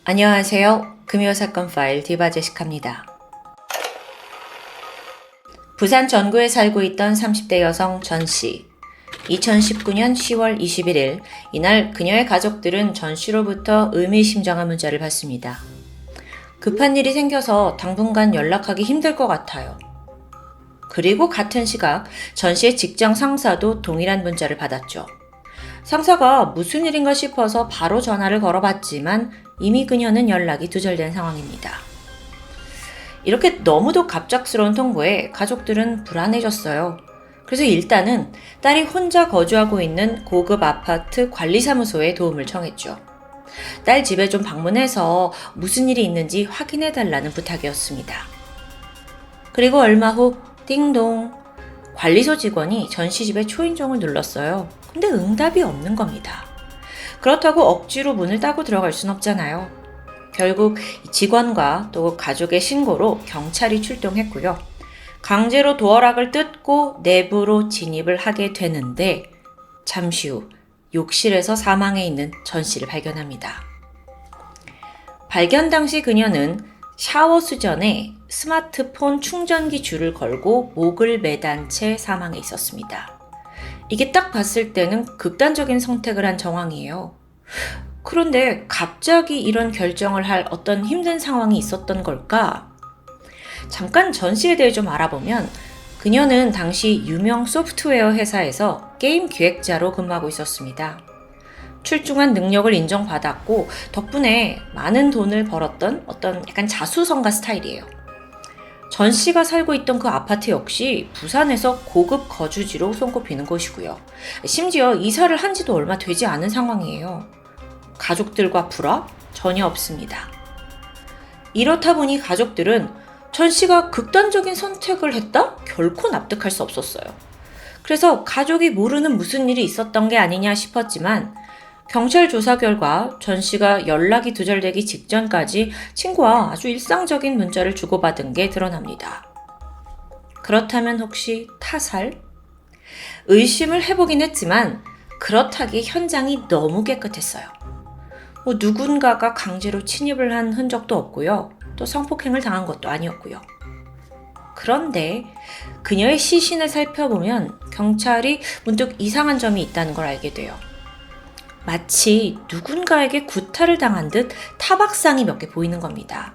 안녕하세요. 금요사건 파일 디바제시카입니다. 부산 전구에 살고 있던 30대 여성 전씨. 2019년 10월 21일 이날 그녀의 가족들은 전씨로부터 의미심장한 문자를 받습니다. 급한 일이 생겨서 당분간 연락하기 힘들 것 같아요. 그리고 같은 시각 전씨의 직장 상사도 동일한 문자를 받았죠. 상사가 무슨 일인가 싶어서 바로 전화를 걸어봤지만 이미 그녀는 연락이 두절된 상황입니다. 이렇게 너무도 갑작스러운 통보에 가족들은 불안해졌어요. 그래서 일단은 딸이 혼자 거주하고 있는 고급 아파트 관리사무소에 도움을 청했죠. 딸 집에 좀 방문해서 무슨 일이 있는지 확인해달라는 부탁이었습니다. 그리고 얼마 후 띵동, 관리소 직원이 전씨 집의 초인종을 눌렀어요. 근데 응답이 없는 겁니다. 그렇다고 억지로 문을 따고 들어갈 순 없잖아요. 결국 직원과 또 가족의 신고로 경찰이 출동했고요. 강제로 도어락을 뜯고 내부로 진입을 하게 되는데 잠시 후 욕실에서 사망해 있는 전씨를 발견합니다. 발견 당시 그녀는 샤워 수전에 스마트폰 충전기 줄을 걸고 목을 매단 채 사망해 있었습니다. 이게 딱 봤을 때는 극단적인 선택을 한 정황이에요. 그런데 갑자기 이런 결정을 할 어떤 힘든 상황이 있었던 걸까? 잠깐 전씨에 대해 좀 알아보면 그녀는 당시 유명 소프트웨어 회사에서 게임 기획자로 근무하고 있었습니다. 출중한 능력을 인정받았고 덕분에 많은 돈을 벌었던 어떤 약간 자수성가 스타일이에요. 전씨가 살고 있던 그 아파트 역시 부산에서 고급 거주지로 손꼽히는 곳이고요. 심지어 이사를 한 지도 얼마 되지 않은 상황이에요. 가족들과 불화? 전혀 없습니다. 이렇다 보니 가족들은 전씨가 극단적인 선택을 했다? 결코 납득할 수 없었어요. 그래서 가족이 모르는 무슨 일이 있었던 게 아니냐 싶었지만 경찰 조사 결과 전씨가 연락이 두절되기 직전까지 친구와 아주 일상적인 문자를 주고받은 게 드러납니다. 그렇다면 혹시 타살? 의심을 해보긴 했지만 그렇다기에 현장이 너무 깨끗했어요. 누군가가 강제로 침입을 한 흔적도 없고요. 또 성폭행을 당한 것도 아니었고요. 그런데 그녀의 시신을 살펴보면 경찰이 문득 이상한 점이 있다는 걸 알게 돼요. 마치 누군가에게 구타를 당한 듯 타박상이 몇 개 보이는 겁니다.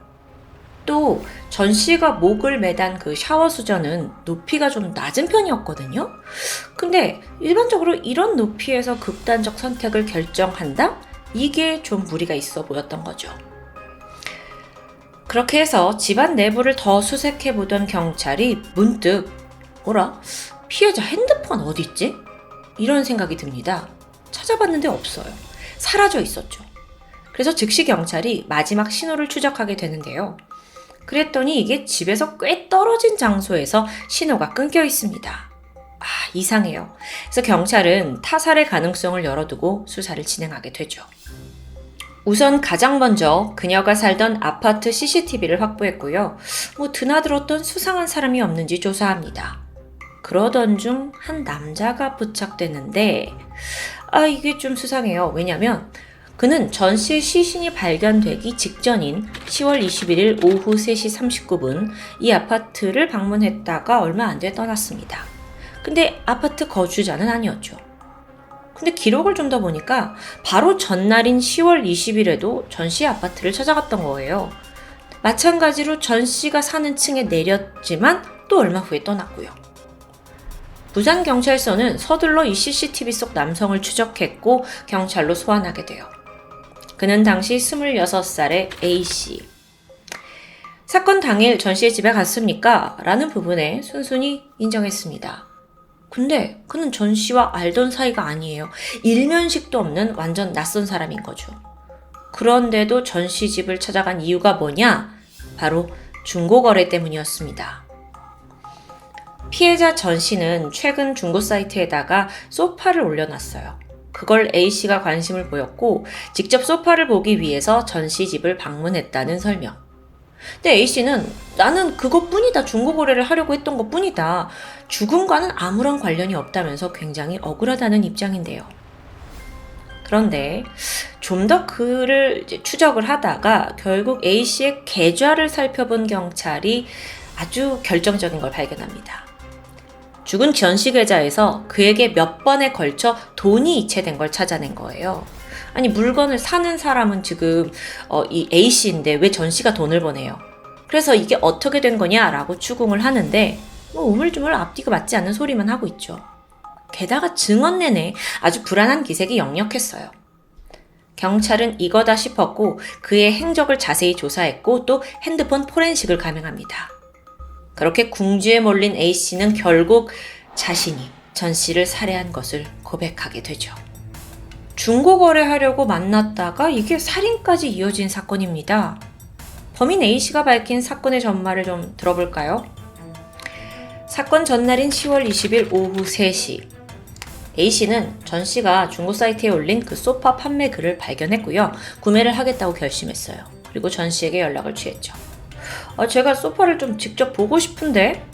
또 전씨가 목을 매단 그 샤워 수전은 높이가 좀 낮은 편이었거든요. 근데 일반적으로 이런 높이에서 극단적 선택을 결정한다? 이게 좀 무리가 있어 보였던 거죠. 그렇게 해서 집안 내부를 더 수색해보던 경찰이 문득 피해자 핸드폰 어디 있지? 이런 생각이 듭니다. 찾아봤는데 없어요. 사라져 있었죠. 그래서 즉시 경찰이 마지막 신호를 추적하게 되는데요. 그랬더니 이게 집에서 꽤 떨어진 장소에서 신호가 끊겨 있습니다. 이상해요. 그래서 경찰은 타살의 가능성을 열어두고 수사를 진행하게 되죠. 우선 가장 먼저 그녀가 살던 아파트 CCTV를 확보했고요. 드나들었던 수상한 사람이 없는지 조사합니다. 그러던 중 한 남자가 포착되는데 이게 좀 수상해요. 왜냐면 그는 전씨의 시신이 발견되기 직전인 10월 21일 오후 3시 39분 이 아파트를 방문했다가 얼마 안 돼 떠났습니다. 근데 아파트 거주자는 아니었죠. 근데 기록을 좀 더 보니까 바로 전날인 10월 20일에도 전씨의 아파트를 찾아갔던 거예요. 마찬가지로 전씨가 사는 층에 내렸지만 또 얼마 후에 떠났고요. 부산경찰서는 서둘러 이 CCTV 속 남성을 추적했고 경찰로 소환하게 돼요. 그는 당시 26살의 A씨. 사건 당일 전씨의 집에 갔습니까? 라는 부분에 순순히 인정했습니다. 근데 그는 전씨와 알던 사이가 아니에요. 일면식도 없는 완전 낯선 사람인 거죠. 그런데도 전씨 집을 찾아간 이유가 뭐냐? 바로 중고거래 때문이었습니다. 피해자 전씨는 최근 중고 사이트에다가 소파를 올려놨어요. 그걸 A씨가 관심을 보였고 직접 소파를 보기 위해서 전씨 집을 방문했다는 설명. 근데 A씨는 나는 그것뿐이다. 중고거래를 하려고 했던 것뿐이다. 죽음과는 아무런 관련이 없다면서 굉장히 억울하다는 입장인데요. 그런데 좀 더 그를 이제 추적을 하다가 결국 A씨의 계좌를 살펴본 경찰이 아주 결정적인 걸 발견합니다. 죽은 전씨 계좌에서 그에게 몇 번에 걸쳐 돈이 이체된 걸 찾아낸 거예요. 아니, 물건을 사는 사람은 지금 이 A씨인데 왜 전씨가 돈을 보내요? 그래서 이게 어떻게 된 거냐라고 추궁을 하는데 우물쭈물 앞뒤가 맞지 않는 소리만 하고 있죠. 게다가 증언 내내 아주 불안한 기색이 역력했어요. 경찰은 이거다 싶었고 그의 행적을 자세히 조사했고 또 핸드폰 포렌식을 감행합니다. 그렇게 궁지에 몰린 A씨는 결국 자신이 전씨를 살해한 것을 고백하게 되죠. 중고거래하려고 만났다가 이게 살인까지 이어진 사건입니다. 범인 A씨가 밝힌 사건의 전말을 좀 들어볼까요? 사건 전날인 10월 20일 오후 3시 A씨는 전씨가 중고 사이트에 올린 그 소파 판매 글을 발견했고요. 구매를 하겠다고 결심했어요. 그리고 전씨에게 연락을 취했죠. 제가 소파를 좀 직접 보고 싶은데?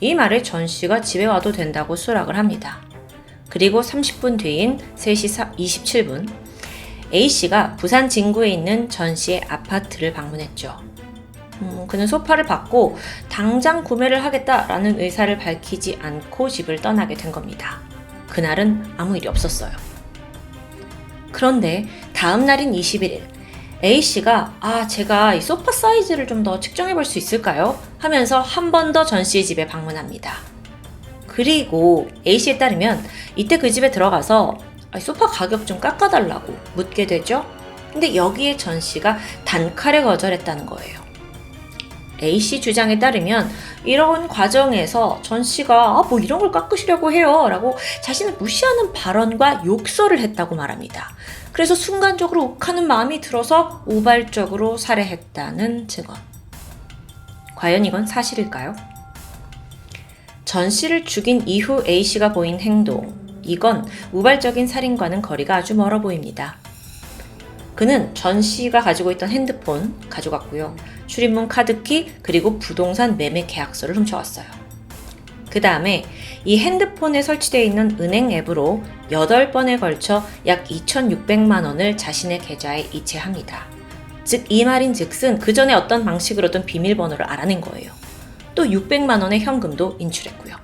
이 말에 전씨가 집에 와도 된다고 수락을 합니다. 그리고 30분 뒤인 3시 27분 A씨가 부산 진구에 있는 전씨의 아파트를 방문했죠. 그는 소파를 받고 당장 구매를 하겠다라는 의사를 밝히지 않고 집을 떠나게 된 겁니다. 그날은 아무 일이 없었어요. 그런데 다음 날인 21일 A씨가 제가 이 소파 사이즈를 좀 더 측정해 볼 수 있을까요? 하면서 한 번 더 전씨의 집에 방문합니다. 그리고 A씨에 따르면 이때 그 집에 들어가서 소파 가격 좀 깎아달라고 묻게 되죠. 근데 여기에 전씨가 단칼에 거절했다는 거예요. A씨 주장에 따르면 이런 과정에서 전씨가 뭐 이런 걸 깎으시려고 해요 라고 자신을 무시하는 발언과 욕설을 했다고 말합니다. 그래서 순간적으로 욱하는 마음이 들어서 우발적으로 살해했다는 증언. 과연 이건 사실일까요? 전씨를 죽인 이후 A씨가 보인 행동, 이건 우발적인 살인과는 거리가 아주 멀어 보입니다. 그는 전씨가 가지고 있던 핸드폰 가져갔고요. 출입문 카드키 그리고 부동산 매매 계약서를 훔쳐왔어요. 그 다음에 이 핸드폰에 설치되어 있는 은행 앱으로 8번에 걸쳐 약 2,600만 원을 자신의 계좌에 이체합니다. 즉 이 말인 즉슨 그 전에 어떤 방식으로든 비밀번호를 알아낸 거예요. 또 600만 원의 현금도 인출했고요.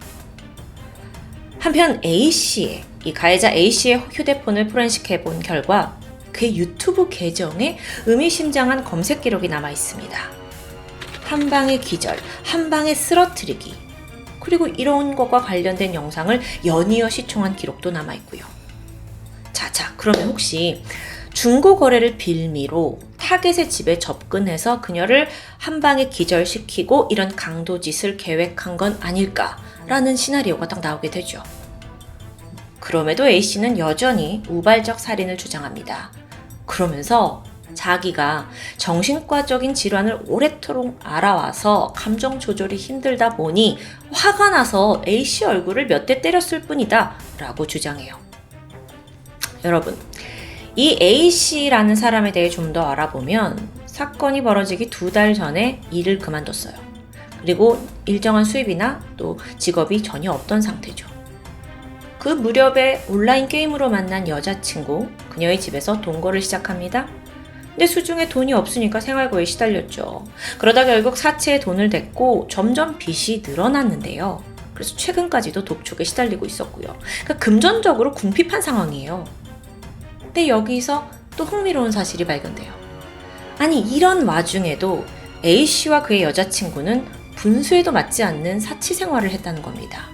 한편 A씨의 이 가해자 A씨의 휴대폰을 포렌식해 본 결과 그의 유튜브 계정에 의미심장한 검색 기록이 남아 있습니다. 한 방의 기절, 한 방의 쓰러뜨리기, 그리고 이런 것과 관련된 영상을 연이어 시청한 기록도 남아 있고요. 자, 그러면 혹시 중고 거래를 빌미로 타겟의 집에 접근해서 그녀를 한 방에 기절시키고 이런 강도짓을 계획한 건 아닐까라는 시나리오가 딱 나오게 되죠. 그럼에도 A씨는 여전히 우발적 살인을 주장합니다. 그러면서 자기가 정신과적인 질환을 오래도록 알아와서 감정 조절이 힘들다 보니 화가 나서 A씨 얼굴을 몇 대 때렸을 뿐이다 라고 주장해요. 여러분, 이 A씨라는 사람에 대해 좀 더 알아보면 사건이 벌어지기 2달 전에 일을 그만뒀어요. 그리고 일정한 수입이나 또 직업이 전혀 없던 상태죠. 그 무렵에 온라인 게임으로 만난 여자친구, 그녀의 집에서 동거를 시작합니다. 근데 수중에 돈이 없으니까 생활고에 시달렸죠. 그러다 결국 사채에 돈을 댔고 점점 빚이 늘어났는데요. 그래서 최근까지도 독촉에 시달리고 있었고요. 그러니까 금전적으로 궁핍한 상황이에요. 근데 여기서 또 흥미로운 사실이 발견돼요. 아니, 이런 와중에도 A씨와 그의 여자친구는 분수에도 맞지 않는 사치 생활을 했다는 겁니다.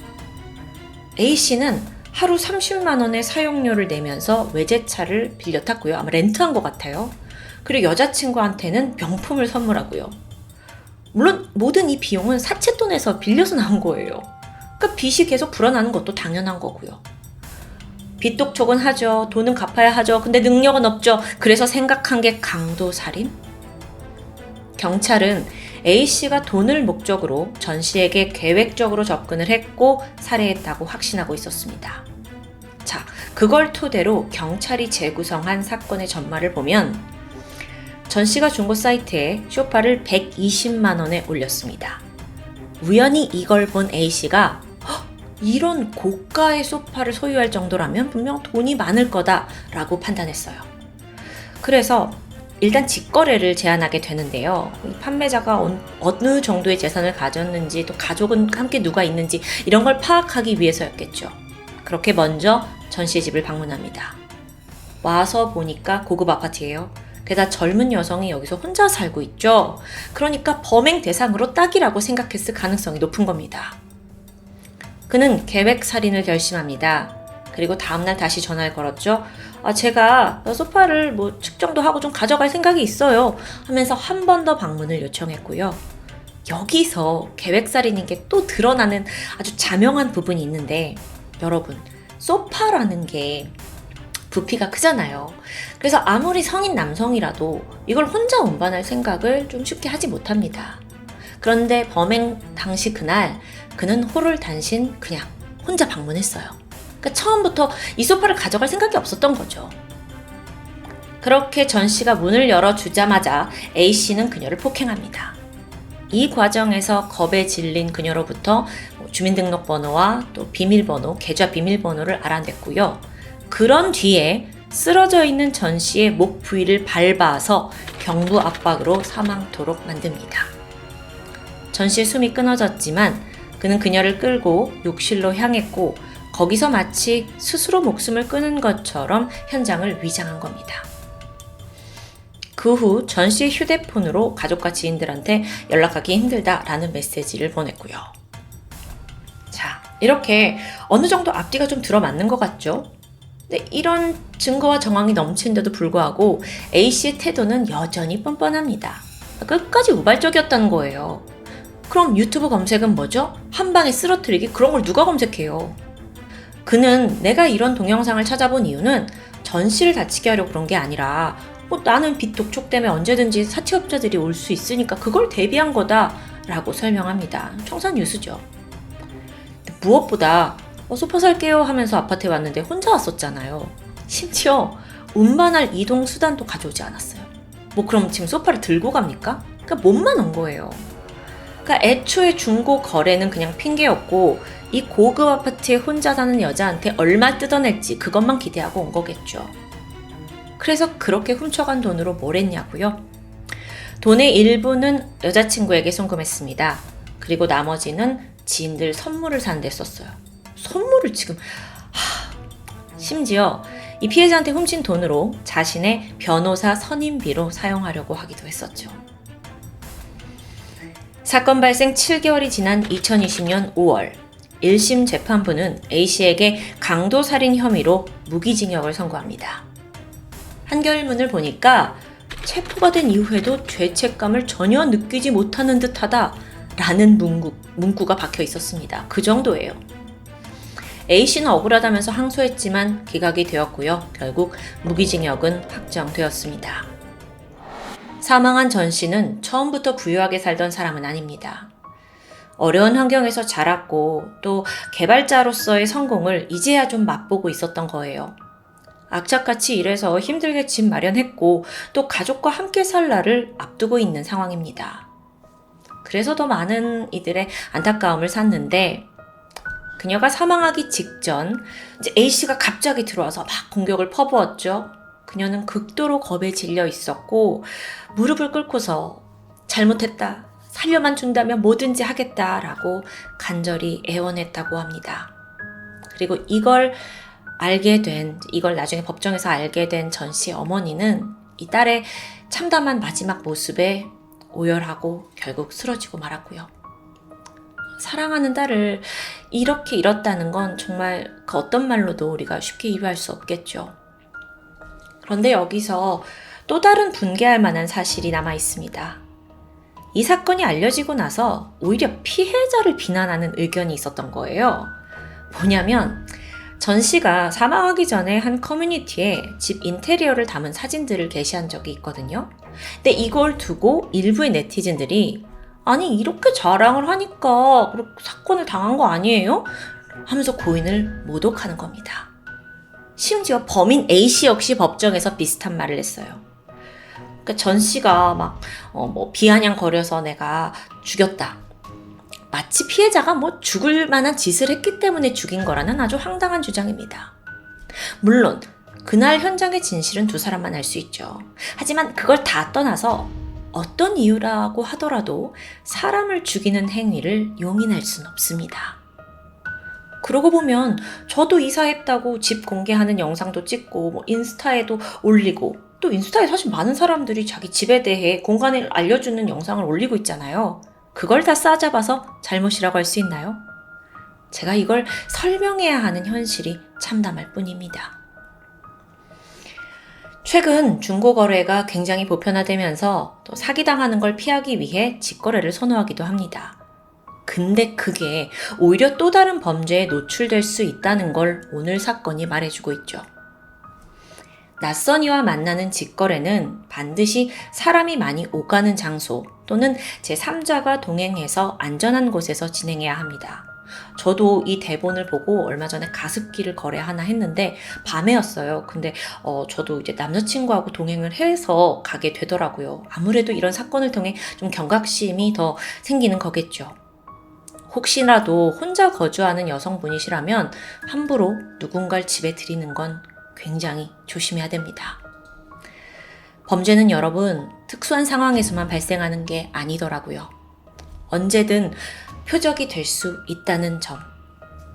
A씨는 하루 30만 원의 사용료를 내면서 외제차를 빌려 탔고요. 아마 렌트한 것 같아요. 그리고 여자친구한테는 명품을 선물하고요. 물론 모든 이 비용은 사채돈에서 빌려서 나온 거예요. 그러니까 빚이 계속 불어나는 것도 당연한 거고요. 빚독촉은 하죠. 돈은 갚아야 하죠. 근데 능력은 없죠. 그래서 생각한 게 강도살인? 경찰은 A씨가 돈을 목적으로 전씨에게 계획적으로 접근을 했고 살해했다고 확신하고 있었습니다. 자, 그걸 토대로 경찰이 재구성한 사건의 전말을 보면 전씨가 중고 사이트에 소파를 120만 원에 올렸습니다. 우연히 이걸 본 A씨가 이런 고가의 소파를 소유할 정도라면 분명 돈이 많을 거다라고 판단했어요. 그래서 일단 직거래를 제안하게 되는데요. 이 판매자가 어느 정도의 재산을 가졌는지, 또 가족은 함께 누가 있는지 이런 걸 파악하기 위해서였겠죠. 그렇게 먼저 전 씨의 집을 방문합니다. 와서 보니까 고급 아파트예요. 게다가 젊은 여성이 여기서 혼자 살고 있죠. 그러니까 범행 대상으로 딱이라고 생각했을 가능성이 높은 겁니다. 그는 계획살인을 결심합니다. 그리고 다음날 다시 전화를 걸었죠. 제가 소파를 측정도 하고 좀 가져갈 생각이 있어요 하면서 한 번 더 방문을 요청했고요. 여기서 계획살인인 게 또 드러나는 아주 자명한 부분이 있는데, 여러분, 소파라는 게 부피가 크잖아요. 그래서 아무리 성인 남성이라도 이걸 혼자 운반할 생각을 좀 쉽게 하지 못합니다. 그런데 범행 당시 그날 그는 호롤단신 그냥 혼자 방문했어요. 그러니까 처음부터 이 소파를 가져갈 생각이 없었던 거죠. 그렇게 전 씨가 문을 열어주자마자 A 씨는 그녀를 폭행합니다. 이 과정에서 겁에 질린 그녀로부터 주민등록번호와 또 비밀번호, 계좌 비밀번호를 알아냈고요. 그런 뒤에 쓰러져 있는 전 씨의 목 부위를 밟아서 경부 압박으로 사망토록 만듭니다. 전 씨의 숨이 끊어졌지만 그는 그녀를 끌고 욕실로 향했고, 거기서 마치 스스로 목숨을 끊은 것처럼 현장을 위장한 겁니다. 그 후 전 씨의 휴대폰으로 가족과 지인들한테 연락하기 힘들다라는 메시지를 보냈고요. 자, 이렇게 어느 정도 앞뒤가 좀 들어맞는 것 같죠? 근데 이런 증거와 정황이 넘치는데도 불구하고 A씨의 태도는 여전히 뻔뻔합니다. 끝까지 우발적이었다는 거예요. 그럼 유튜브 검색은 뭐죠? 한 방에 쓰러뜨리기? 그런 걸 누가 검색해요? 그는 내가 이런 동영상을 찾아본 이유는 전 씨를 다치게 하려고 그런 게 아니라 나는 빚 독촉 때문에 언제든지 사채업자들이 올 수 있으니까 그걸 대비한 거다 라고 설명합니다. 청산 뉴스죠. 무엇보다 소파 살게요 하면서 아파트에 왔는데 혼자 왔었잖아요. 심지어 운반할 이동 수단도 가져오지 않았어요. 그럼 지금 소파를 들고 갑니까? 그러니까 몸만 온 거예요. 그러니까 애초에 중고 거래는 그냥 핑계였고, 이 고급 아파트에 혼자 사는 여자한테 얼마 뜯어낼지 그것만 기대하고 온 거겠죠. 그래서 그렇게 훔쳐간 돈으로 뭘 했냐고요? 돈의 일부는 여자친구에게 송금했습니다. 그리고 나머지는 지인들 선물을 사는 데 썼어요. 선물을 지금 심지어 이 피해자한테 훔친 돈으로 자신의 변호사 선임비로 사용하려고 하기도 했었죠. 사건 발생 7개월이 지난 2020년 5월 1심 재판부는 A씨에게 강도살인 혐의로 무기징역을 선고합니다. 한결문을 보니까 체포가 된 이후에도 죄책감을 전혀 느끼지 못하는 듯하다 라는 문구가 박혀 있었습니다. 그 정도예요. A씨는 억울하다면서 항소했지만 기각이 되었고요. 결국 무기징역은 확정되었습니다. 사망한 전 씨는 처음부터 부유하게 살던 사람은 아닙니다. 어려운 환경에서 자랐고 또 개발자로서의 성공을 이제야 좀 맛보고 있었던 거예요. 악착같이 일해서 힘들게 집 마련했고 또 가족과 함께 살 날을 앞두고 있는 상황입니다. 그래서 더 많은 이들의 안타까움을 샀는데, 그녀가 사망하기 직전 이제 A씨가 갑자기 들어와서 막 공격을 퍼부었죠. 그녀는 극도로 겁에 질려 있었고 무릎을 꿇고서 잘못했다, 살려만 준다면 뭐든지 하겠다라고 간절히 애원했다고 합니다. 그리고 이걸 나중에 법정에서 알게 된 전 씨의 어머니는 이 딸의 참담한 마지막 모습에 오열하고 결국 쓰러지고 말았고요. 사랑하는 딸을 이렇게 잃었다는 건 정말 그 어떤 말로도 우리가 쉽게 이해할 수 없겠죠. 그런데 여기서 또 다른 분개할 만한 사실이 남아 있습니다. 이 사건이 알려지고 나서 오히려 피해자를 비난하는 의견이 있었던 거예요. 뭐냐면 전 씨가 사망하기 전에 한 커뮤니티에 집 인테리어를 담은 사진들을 게시한 적이 있거든요. 근데 이걸 두고 일부의 네티즌들이 아니 이렇게 자랑을 하니까 사건을 당한 거 아니에요? 하면서 고인을 모독하는 겁니다. 심지어 범인 A씨 역시 법정에서 비슷한 말을 했어요. 그러니까 전 씨가 막 비아냥거려서 내가 죽였다, 마치 피해자가 죽을 만한 짓을 했기 때문에 죽인 거라는 아주 황당한 주장입니다. 물론 그날 현장의 진실은 두 사람만 알 수 있죠. 하지만 그걸 다 떠나서 어떤 이유라고 하더라도 사람을 죽이는 행위를 용인할 순 없습니다. 그러고 보면 저도 이사했다고 집 공개하는 영상도 찍고 인스타에도 올리고, 또 인스타에 사실 많은 사람들이 자기 집에 대해 공간을 알려주는 영상을 올리고 있잖아요. 그걸 다 싸잡아서 잘못이라고 할 수 있나요? 제가 이걸 설명해야 하는 현실이 참담할 뿐입니다. 최근 중고거래가 굉장히 보편화되면서 또 사기당하는 걸 피하기 위해 직거래를 선호하기도 합니다. 근데 그게 오히려 또 다른 범죄에 노출될 수 있다는 걸 오늘 사건이 말해주고 있죠. 낯선 이와 만나는 직거래는 반드시 사람이 많이 오가는 장소 또는 제3자가 동행해서 안전한 곳에서 진행해야 합니다. 저도 이 대본을 보고 얼마 전에 가습기를 거래 하나 했는데 밤에였어요. 근데 저도 이제 남자친구하고 동행을 해서 가게 되더라고요. 아무래도 이런 사건을 통해 좀 경각심이 더 생기는 거겠죠. 혹시라도 혼자 거주하는 여성분이시라면 함부로 누군가를 집에 들이는 건 굉장히 조심해야 됩니다. 범죄는 여러분, 특수한 상황에서만 발생하는 게 아니더라고요. 언제든 표적이 될 수 있다는 점.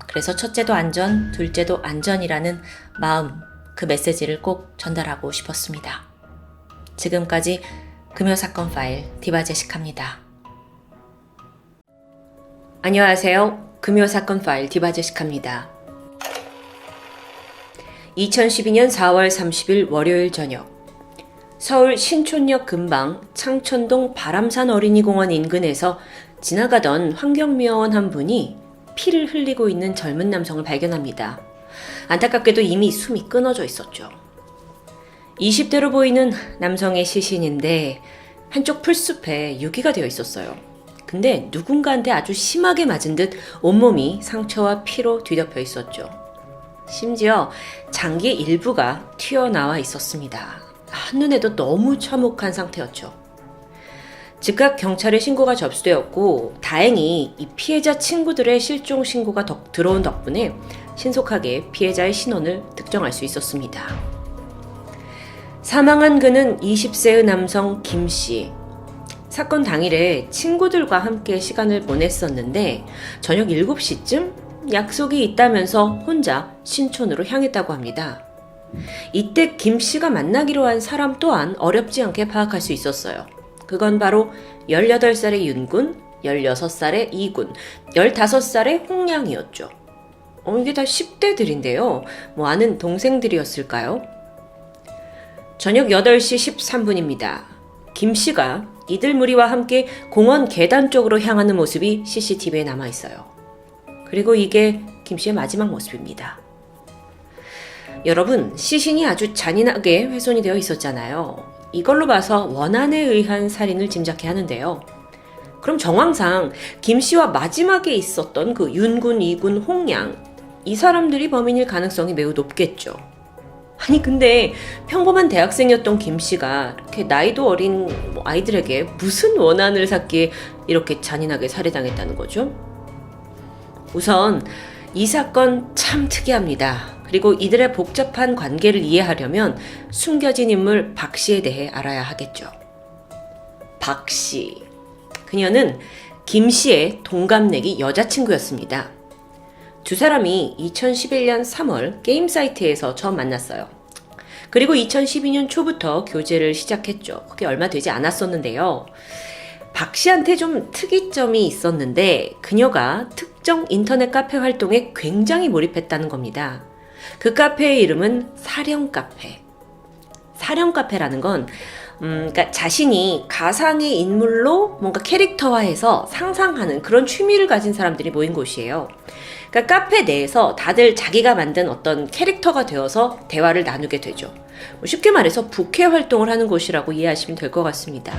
그래서 첫째도 안전, 둘째도 안전이라는 마음, 그 메시지를 꼭 전달하고 싶었습니다. 지금까지 금요사건 파일 디바제시카입니다. 안녕하세요. 금요사건 파일 디바제시카입니다. 2012년 4월 30일 월요일 저녁, 서울 신촌역 근방 창천동 바람산 어린이공원 인근에서 지나가던 환경미화원 한 분이 피를 흘리고 있는 젊은 남성을 발견합니다. 안타깝게도 이미 숨이 끊어져 있었죠. 20대로 보이는 남성의 시신인데 한쪽 풀숲에 유기가 되어 있었어요. 근데 누군가한테 아주 심하게 맞은 듯 온몸이 상처와 피로 뒤덮여 있었죠. 심지어 장기 일부가 튀어나와 있었습니다. 한눈에도 너무 참혹한 상태였죠. 즉각 경찰에 신고가 접수되었고, 다행히 이 피해자 친구들의 실종 신고가 들어온 덕분에 신속하게 피해자의 신원을 특정할 수 있었습니다. 사망한 그는 20세의 남성 김씨. 사건 당일에 친구들과 함께 시간을 보냈었는데 저녁 7시쯤 약속이 있다면서 혼자 신촌으로 향했다고 합니다. 이때 김씨가 만나기로 한 사람 또한 어렵지 않게 파악할 수 있었어요. 그건 바로 18살의 윤군, 16살의 이군, 15살의 홍량이었죠. 이게 다 10대들인데요. 아는 동생들이었을까요? 저녁 8시 13분입니다. 김씨가 이들 무리와 함께 공원 계단 쪽으로 향하는 모습이 CCTV에 남아있어요. 그리고 이게 김씨의 마지막 모습입니다. 여러분, 시신이 아주 잔인하게 훼손이 되어 있었잖아요. 이걸로 봐서 원한에 의한 살인을 짐작해야 하는데요. 그럼 정황상 김씨와 마지막에 있었던 그 윤군, 이군, 홍양, 이 사람들이 범인일 가능성이 매우 높겠죠. 아니 근데 평범한 대학생이었던 김씨가 이렇게 나이도 어린 아이들에게 무슨 원한을 샀기에 이렇게 잔인하게 살해당했다는 거죠? 우선 이 사건 참 특이합니다. 그리고 이들의 복잡한 관계를 이해하려면 숨겨진 인물 박 씨에 대해 알아야 하겠죠. 박 씨. 그녀는 김 씨의 동갑내기 여자친구였습니다. 두 사람이 2011년 3월 게임 사이트에서 처음 만났어요. 그리고 2012년 초부터 교제를 시작했죠. 그게 얼마 되지 않았었는데요. 박 씨한테 좀 특이점이 있었는데 그녀가 특정 인터넷 카페 활동에 굉장히 몰입했다는 겁니다. 그 카페의 이름은 사령카페. 사령카페라는 건 그러니까 자신이 가상의 인물로 뭔가 캐릭터화해서 상상하는 그런 취미를 가진 사람들이 모인 곳이에요. 그러니까 카페 내에서 다들 자기가 만든 어떤 캐릭터가 되어서 대화를 나누게 되죠. 쉽게 말해서 부캐 활동을 하는 곳이라고 이해하시면 될 것 같습니다.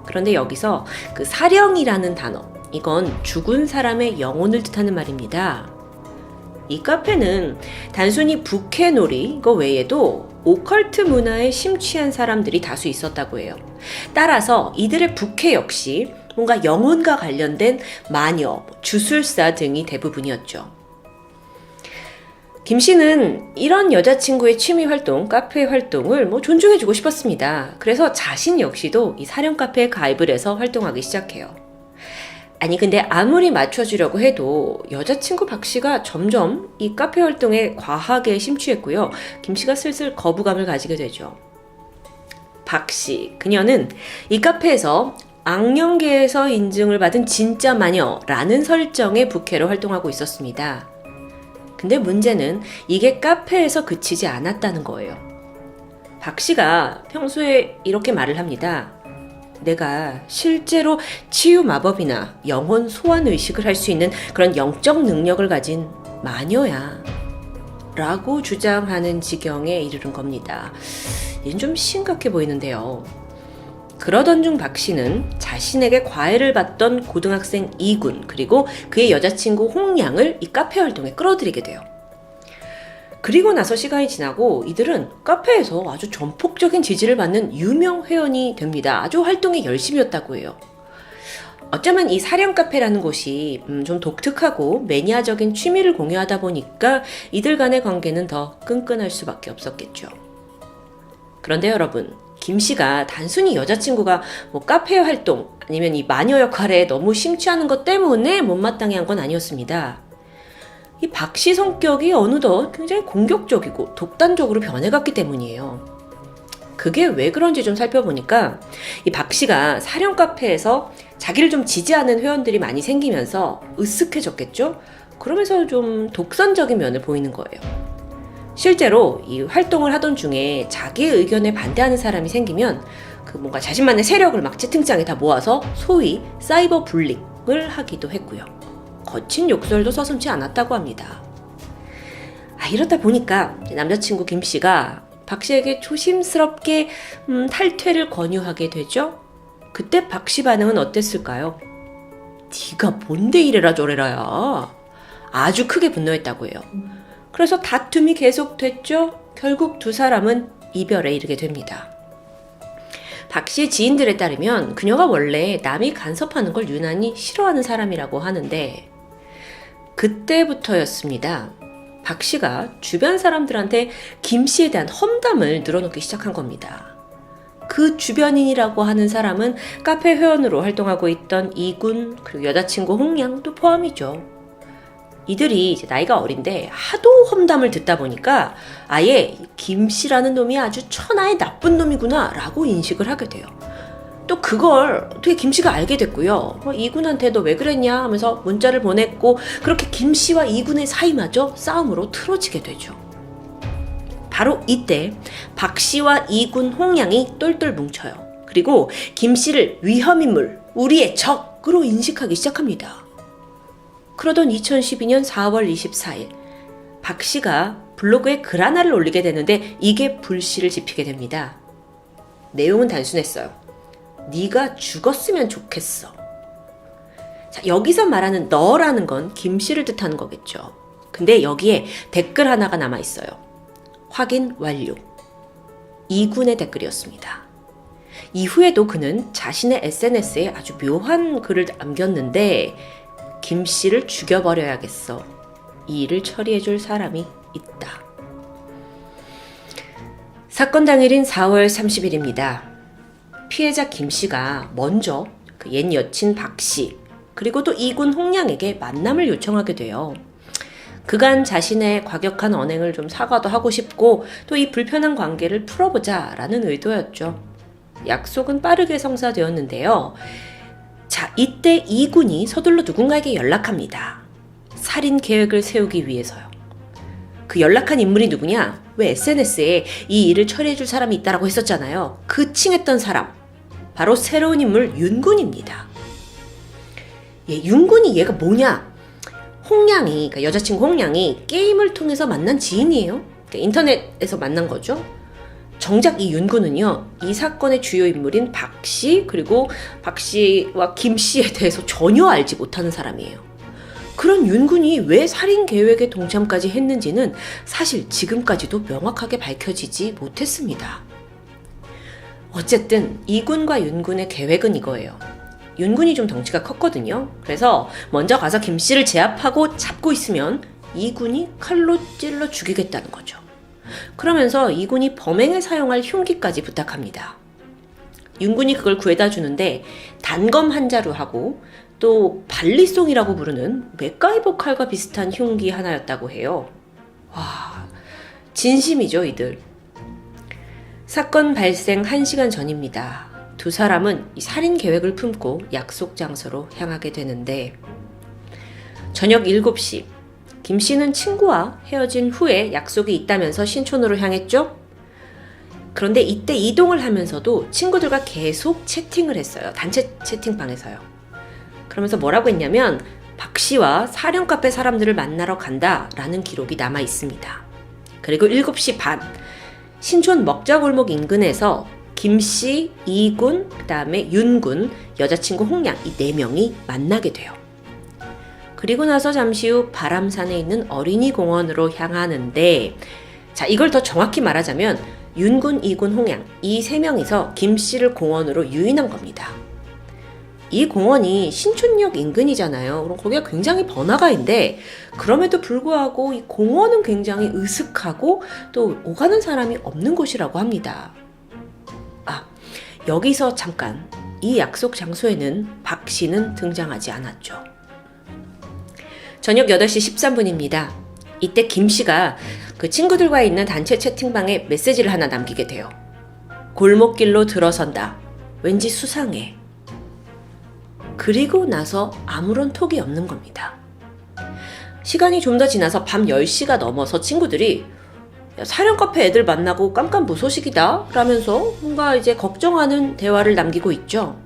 그런데 여기서 그 사령이라는 단어, 이건 죽은 사람의 영혼을 뜻하는 말입니다. 이 카페는 단순히 부캐놀이 이거 외에도 오컬트 문화에 심취한 사람들이 다수 있었다고 해요. 따라서 이들의 부캐 역시 뭔가 영혼과 관련된 마녀, 주술사 등이 대부분이었죠. 김 씨는 이런 여자친구의 취미 활동, 카페 활동을 존중해주고 싶었습니다. 그래서 자신 역시도 이 사령 카페에 가입을 해서 활동하기 시작해요. 아니 근데 아무리 맞춰주려고 해도 여자친구 박 씨가 점점 이 카페 활동에 과하게 심취했고요. 김 씨가 슬슬 거부감을 가지게 되죠. 박 씨, 그녀는 이 카페에서 악령계에서 인증을 받은 진짜 마녀라는 설정의 부캐로 활동하고 있었습니다. 근데 문제는 이게 카페에서 그치지 않았다는 거예요. 박 씨가 평소에 이렇게 말을 합니다. 내가 실제로 치유 마법이나 영혼 소환 의식을 할 수 있는 그런 영적 능력을 가진 마녀야 라고 주장하는 지경에 이르는 겁니다. 이건 좀 심각해 보이는데요. 그러던 중 박 씨는 자신에게 과외를 받던 고등학생 이군 그리고 그의 여자친구 홍양을 이 카페 활동에 끌어들이게 돼요. 그리고 나서 시간이 지나고 이들은 카페에서 아주 전폭적인 지지를 받는 유명 회원이 됩니다. 아주 활동에 열심이었다고 해요. 어쩌면 이 사령 카페라는 곳이 좀 독특하고 매니아적인 취미를 공유하다 보니까 이들 간의 관계는 더 끈끈할 수밖에 없었겠죠. 그런데 여러분, 김 씨가 단순히 여자친구가 카페 활동 아니면 이 마녀 역할에 너무 심취하는 것 때문에 못마땅해 한 건 아니었습니다. 이 박 씨 성격이 어느덧 굉장히 공격적이고 독단적으로 변해갔기 때문이에요. 그게 왜 그런지 좀 살펴보니까 이 박 씨가 사령 카페에서 자기를 좀 지지하는 회원들이 많이 생기면서 으쓱해졌겠죠? 그러면서 좀 독선적인 면을 보이는 거예요. 실제로 이 활동을 하던 중에 자기의 의견에 반대하는 사람이 생기면 뭔가 자신만의 세력을 막 채팅창에 다 모아서 소위 사이버 불링을 하기도 했고요. 거친 욕설도 서슴지 않았다고 합니다. 이렇다 보니까 남자친구 김 씨가 박 씨에게 조심스럽게 탈퇴를 권유하게 되죠. 그때 박 씨 반응은 어땠을까요? 네가 뭔데 이래라 저래라야. 아주 크게 분노했다고 해요. 그래서 다툼이 계속됐죠. 결국 두 사람은 이별에 이르게 됩니다. 박 씨의 지인들에 따르면 그녀가 원래 남이 간섭하는 걸 유난히 싫어하는 사람이라고 하는데 그때부터였습니다. 박 씨가 주변 사람들한테 김 씨에 대한 험담을 늘어놓기 시작한 겁니다. 그 주변인이라고 하는 사람은 카페 회원으로 활동하고 있던 이군 그리고 여자친구 홍양도 포함이죠. 이들이 이제 나이가 어린데 하도 험담을 듣다 보니까 아예 김 씨라는 놈이 아주 천하의 나쁜 놈이구나 라고 인식을 하게 돼요. 또 그걸 어떻게 김 씨가 알게 됐고요. 이군한테 너 왜 그랬냐 하면서 문자를 보냈고 그렇게 김 씨와 이군의 사이마저 싸움으로 틀어지게 되죠. 바로 이때 박 씨와 이군 홍양이 똘똘 뭉쳐요. 그리고 김 씨를 위험인물, 우리의 적으로 인식하기 시작합니다. 그러던 2012년 4월 24일 박 씨가 블로그에 글 하나를 올리게 되는데 이게 불씨를 지피게 됩니다. 내용은 단순했어요. 네가 죽었으면 좋겠어. 자, 여기서 말하는 너라는 건 김 씨를 뜻하는 거겠죠. 근데 여기에 댓글 하나가 남아있어요. 확인 완료. 이군의 댓글이었습니다. 이후에도 그는 자신의 SNS에 아주 묘한 글을 남겼는데 김 씨를 죽여버려야겠어. 이 일을 처리해줄 사람이 있다. 사건 당일인 4월 30일입니다. 피해자 김 씨가 먼저 그 옛 여친 박 씨, 그리고 또 이군 홍양에게 만남을 요청하게 돼요. 그간 자신의 과격한 언행을 좀 사과도 하고 싶고 또 이 불편한 관계를 풀어보자라는 의도였죠. 약속은 빠르게 성사되었는데요. 자, 이때 이군이 서둘러 누군가에게 연락합니다. 살인 계획을 세우기 위해서요. 그 연락한 인물이 누구냐? 왜 SNS에 이 일을 처리해줄 사람이 있다라고 했었잖아요. 그 칭했던 사람, 바로 새로운 인물 윤군입니다. 윤군이 얘가 뭐냐? 홍양이, 그러니까 여자친구 홍양이 게임을 통해서 만난 지인이에요. 그러니까 인터넷에서 만난 거죠. 정작 이 윤군은요, 이 사건의 주요 인물인 박 씨, 그리고 박 씨와 김 씨에 대해서 전혀 알지 못하는 사람이에요. 그런 윤군이 왜 살인 계획에 동참까지 했는지는 사실 지금까지도 명확하게 밝혀지지 못했습니다. 어쨌든 이군과 윤군의 계획은 이거예요. 윤군이 좀 덩치가 컸거든요. 그래서 먼저 가서 김씨를 제압하고 잡고 있으면 이군이 칼로 찔러 죽이겠다는 거죠. 그러면서 이군이 범행에 사용할 흉기까지 부탁합니다. 윤군이 그걸 구해다 주는데 단검 한 자루 하고 또 발리송이라고 부르는 맥가이버 칼과 비슷한 흉기 하나였다고 해요. 와, 진심이죠, 이들. 사건 발생 1시간 전입니다. 두 사람은 이 살인 계획을 품고 약속 장소로 향하게 되는데 저녁 7시 김 씨는 친구와 헤어진 후에 약속이 있다면서 신촌으로 향했죠? 그런데 이때 이동을 하면서도 친구들과 계속 채팅을 했어요. 단체 채팅방에서요. 그러면서 뭐라고 했냐면 박 씨와 사령카페 사람들을 만나러 간다라는 기록이 남아 있습니다. 그리고 7시 반 신촌 먹자골목 인근에서 김 씨, 이군, 그 다음에 윤군, 여자친구 홍양 이 4명이 만나게 돼요. 그리고 나서 잠시 후 바람산에 있는 어린이 공원으로 향하는데 자, 이걸 더 정확히 말하자면 윤군, 이군, 홍양 이 3명이서 김 씨를 공원으로 유인한 겁니다. 이 공원이 신촌역 인근이잖아요. 그럼 거기가 굉장히 번화가인데 그럼에도 불구하고 이 공원은 굉장히 으슥하고 또 오가는 사람이 없는 곳이라고 합니다. 여기서 잠깐 이 약속 장소에는 박 씨는 등장하지 않았죠. 저녁 8시 13분입니다. 이때 김 씨가 그 친구들과 있는 단체 채팅방에 메시지를 하나 남기게 돼요. 골목길로 들어선다. 왠지 수상해. 그리고 나서 아무런 톡이 없는 겁니다. 시간이 좀 더 지나서 밤 10시가 넘어서 친구들이 사령카페 애들 만나고 깜깜무소식이다 라면서 뭔가 이제 걱정하는 대화를 남기고 있죠.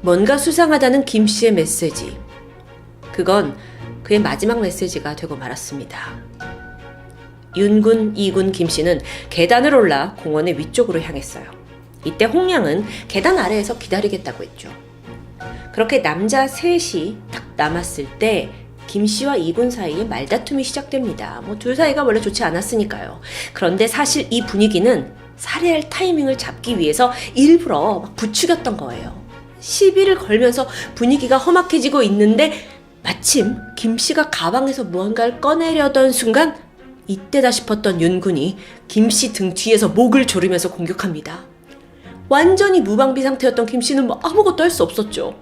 뭔가 수상하다는 김 씨의 메시지. 그건 그의 마지막 메시지가 되고 말았습니다. 윤군, 이군, 김 씨는 계단을 올라 공원의 위쪽으로 향했어요. 이때 홍양은 계단 아래에서 기다리겠다고 했죠. 그렇게 남자 셋이 딱 남았을 때 김 씨와 이군 사이에 말다툼이 시작됩니다. 둘 사이가 원래 좋지 않았으니까요. 그런데 사실 이 분위기는 살해할 타이밍을 잡기 위해서 일부러 막 부추겼던 거예요. 시비를 걸면서 분위기가 험악해지고 있는데 마침 김 씨가 가방에서 무언가를 꺼내려던 순간 이때다 싶었던 윤군이 김 씨 등 뒤에서 목을 조르면서 공격합니다. 완전히 무방비 상태였던 김 씨는 아무것도 할 수 없었죠.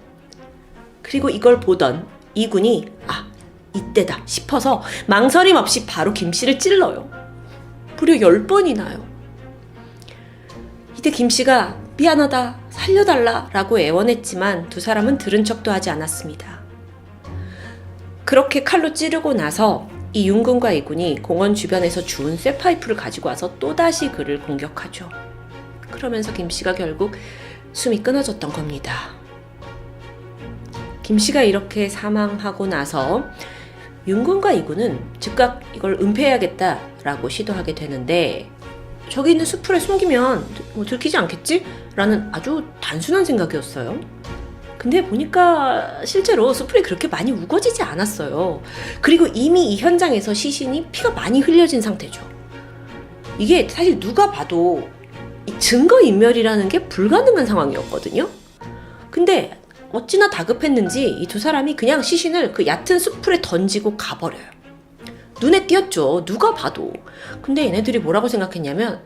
그리고 이걸 보던 이군이 이때다 싶어서 망설임 없이 바로 김 씨를 찔러요. 무려 10번이나요. 이때 김 씨가 미안하다, 살려달라 라고 애원했지만 두 사람은 들은 척도 하지 않았습니다. 그렇게 칼로 찌르고 나서 이 윤군과 이군이 공원 주변에서 주운 쇠파이프를 가지고 와서 또다시 그를 공격하죠. 그러면서 김 씨가 결국 숨이 끊어졌던 겁니다. 김 씨가 이렇게 사망하고 나서 윤군과 이군은 즉각 이걸 은폐해야겠다라고 시도하게 되는데 저기 있는 수풀에 숨기면 들키지 않겠지? 라는 아주 단순한 생각이었어요. 근데 보니까 실제로 수풀이 그렇게 많이 우거지지 않았어요. 그리고 이미 이 현장에서 시신이 피가 많이 흘려진 상태죠. 이게 사실 누가 봐도 증거인멸이라는 게 불가능한 상황이었거든요. 근데 어찌나 다급했는지 이 두 사람이 그냥 시신을 그 얕은 수풀에 던지고 가버려요. 눈에 띄었죠. 누가 봐도. 근데 얘네들이 뭐라고 생각했냐면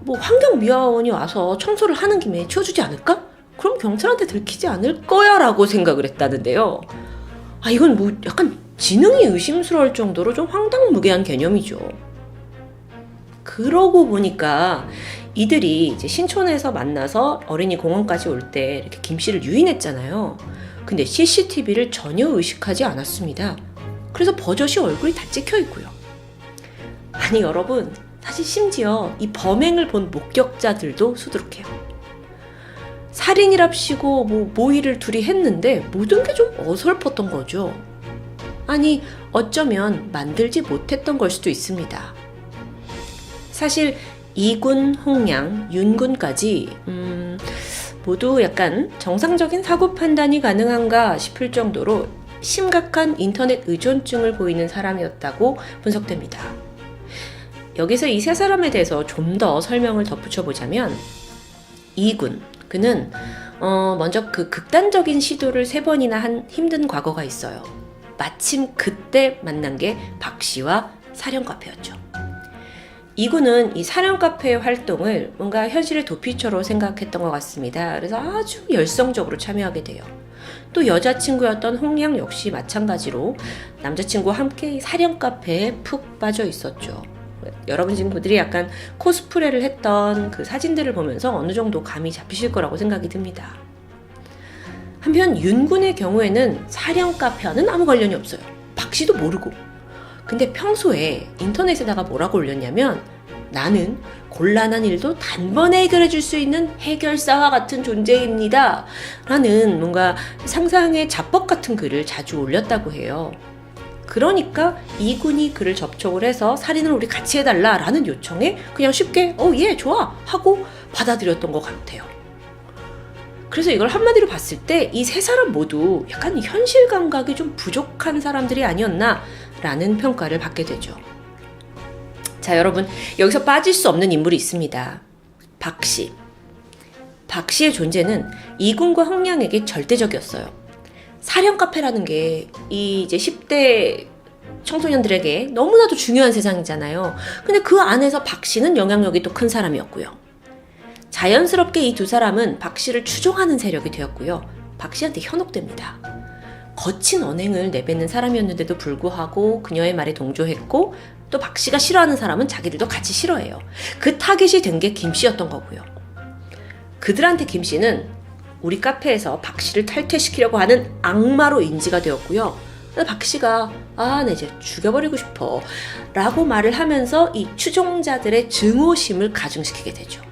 환경미화원이 와서 청소를 하는 김에 치워주지 않을까? 그럼 경찰한테 들키지 않을 거야 라고 생각을 했다는데요. 이건 약간 지능이 의심스러울 정도로 좀 황당무계한 개념이죠. 그러고 보니까 이들이 이제 신촌에서 만나서 어린이 공원까지 올 때 이렇게 김 씨를 유인했잖아요. 근데 CCTV를 전혀 의식하지 않았습니다. 그래서 버젓이 얼굴이 다 찍혀 있고요. 여러분, 사실 심지어 이 범행을 본 목격자들도 수두룩해요. 살인이랍시고 모의를 둘이 했는데 모든 게 좀 어설펐던 거죠. 어쩌면 만들지 못했던 걸 수도 있습니다. 사실 이군, 홍양, 윤군까지 모두 약간 정상적인 사고 판단이 가능한가 싶을 정도로 심각한 인터넷 의존증을 보이는 사람이었다고 분석됩니다. 여기서 이 세 사람에 대해서 좀 더 설명을 덧붙여보자면 이군, 그는 먼저 그 극단적인 시도를 3번이나 한 힘든 과거가 있어요. 마침 그때 만난 게 박 씨와 사령카페였죠. 이군은 이 사령카페의 활동을 뭔가 현실의 도피처로 생각했던 것 같습니다. 그래서 아주 열성적으로 참여하게 돼요. 또 여자친구였던 홍양 역시 마찬가지로 남자친구와 함께 사령카페에 푹 빠져 있었죠. 여러분 친구들이 약간 코스프레를 했던 그 사진들을 보면서 어느 정도 감이 잡히실 거라고 생각이 듭니다. 한편 윤군의 경우에는 사령카페와는 아무 관련이 없어요. 박 씨도 모르고. 근데 평소에 인터넷에다가 뭐라고 올렸냐면 나는 곤란한 일도 단번에 해결해 줄 수 있는 해결사와 같은 존재입니다. 라는 뭔가 상상의 자뻑 같은 글을 자주 올렸다고 해요. 그러니까 이군이 그를 접촉을 해서 살인을 우리 같이 해달라 라는 요청에 그냥 쉽게 예 좋아 하고 받아들였던 것 같아요. 그래서 이걸 한마디로 봤을 때 이 3사람 모두 약간 현실 감각이 좀 부족한 사람들이 아니었나 라는 평가를 받게 되죠. 자, 여러분 여기서 빠질 수 없는 인물이 있습니다. 박 씨. 박 씨의 존재는 이군과 홍량에게 절대적이었어요. 사령카페라는 게 이제 10대 청소년들에게 너무나도 중요한 세상이잖아요. 근데 그 안에서 박 씨는 영향력이 또 큰 사람이었고요. 자연스럽게 이 2사람은 박 씨를 추종하는 세력이 되었고요. 박 씨한테 현혹됩니다. 거친 언행을 내뱉는 사람이었는데도 불구하고 그녀의 말에 동조했고 또 박 씨가 싫어하는 사람은 자기들도 같이 싫어해요. 그 타깃이 된 게 김 씨였던 거고요. 그들한테 김 씨는 우리 카페에서 박 씨를 탈퇴시키려고 하는 악마로 인지가 되었고요. 박 씨가 나 이제 죽여버리고 싶어 라고 말을 하면서 이 추종자들의 증오심을 가중시키게 되죠.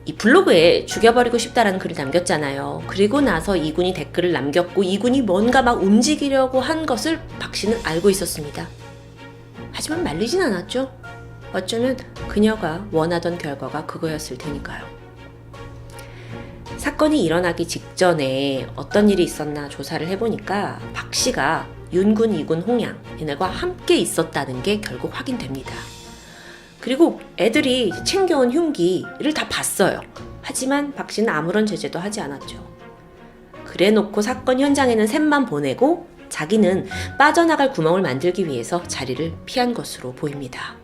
이 블로그에 죽여버리고 싶다라는 글을 남겼잖아요. 그리고 나서 이군이 댓글을 남겼고 이군이 뭔가 막 움직이려고 한 것을 박 씨는 알고 있었습니다. 하지만 말리진 않았죠. 어쩌면 그녀가 원하던 결과가 그거였을 테니까요. 사건이 일어나기 직전에 어떤 일이 있었나 조사를 해보니까 박 씨가 윤군, 이군, 홍양 얘네과 함께 있었다는 게 결국 확인됩니다. 그리고 애들이 챙겨온 흉기를 다 봤어요. 하지만 박 씨는 아무런 제재도 하지 않았죠. 그래놓고 사건 현장에는 샘만 보내고 자기는 빠져나갈 구멍을 만들기 위해서 자리를 피한 것으로 보입니다.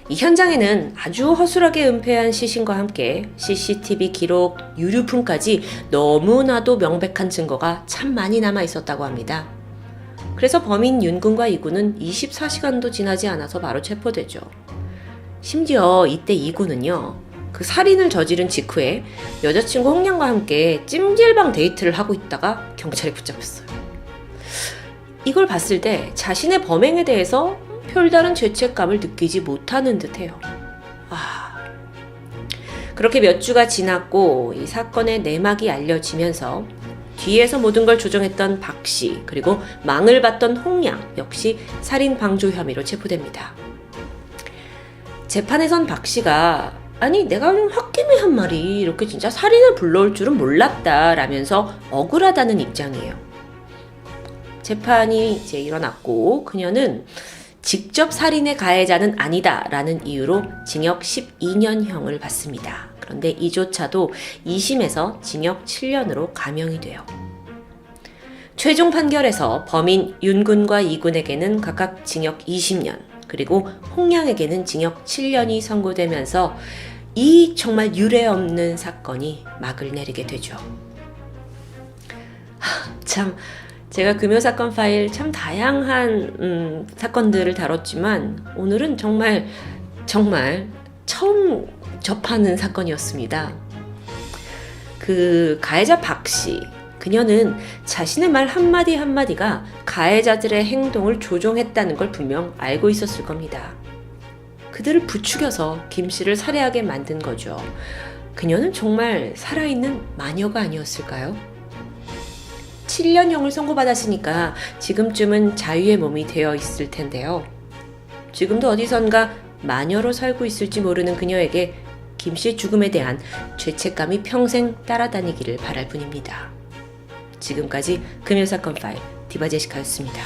이 현장에는 아주 허술하게 은폐한 시신과 함께 CCTV 기록, 유류품까지 너무나도 명백한 증거가 참 많이 남아 있었다고 합니다. 그래서 범인 윤군과 이군은 24시간도 지나지 않아서 바로 체포되죠. 심지어 이때 이군은요, 그 살인을 저지른 직후에 여자친구 홍량과 함께 찜질방 데이트를 하고 있다가 경찰에 붙잡혔어요. 이걸 봤을 때 자신의 범행에 대해서 별다른 죄책감을 느끼지 못하는 듯해요. 그렇게 몇 주가 지났고 이 사건의 내막이 알려지면서 뒤에서 모든 걸 조정했던 박 씨, 그리고 망을 봤던 홍양 역시 살인 방조 혐의로 체포됩니다. 재판에선 박 씨가 내가 좀 홧김에 한 말이 이렇게 진짜 살인을 불러올 줄은 몰랐다 라면서 억울하다는 입장이에요. 재판이 이제 일어났고 그녀는 직접 살인의 가해자는 아니다 라는 이유로 징역 12년형을 받습니다. 그런데 이조차도 2심에서 징역 7년으로 감형이 돼요. 최종 판결에서 범인 윤군과 이군에게는 각각 징역 20년, 그리고 홍량에게는 징역 7년이 선고되면서 이 정말 유례없는 사건이 막을 내리게 되죠. 참, 제가 금요사건 파일 참 다양한 사건들을 다뤘지만 오늘은 정말 처음 접하는 사건이었습니다. 그 가해자 박 씨, 그녀는 자신의 말 한마디 한마디가 가해자들의 행동을 조종했다는 걸 분명 알고 있었을 겁니다. 그들을 부추겨서 김 씨를 살해하게 만든 거죠. 그녀는 정말 살아있는 마녀가 아니었을까요? 7년형을 선고받았으니까 지금쯤은 자유의 몸이 되어 있을 텐데요. 지금도 어디선가 마녀로 살고 있을지 모르는 그녀에게 김 씨의 죽음에 대한 죄책감이 평생 따라다니기를 바랄 뿐입니다. 지금까지 금요사건 파일 디바제시카였습니다.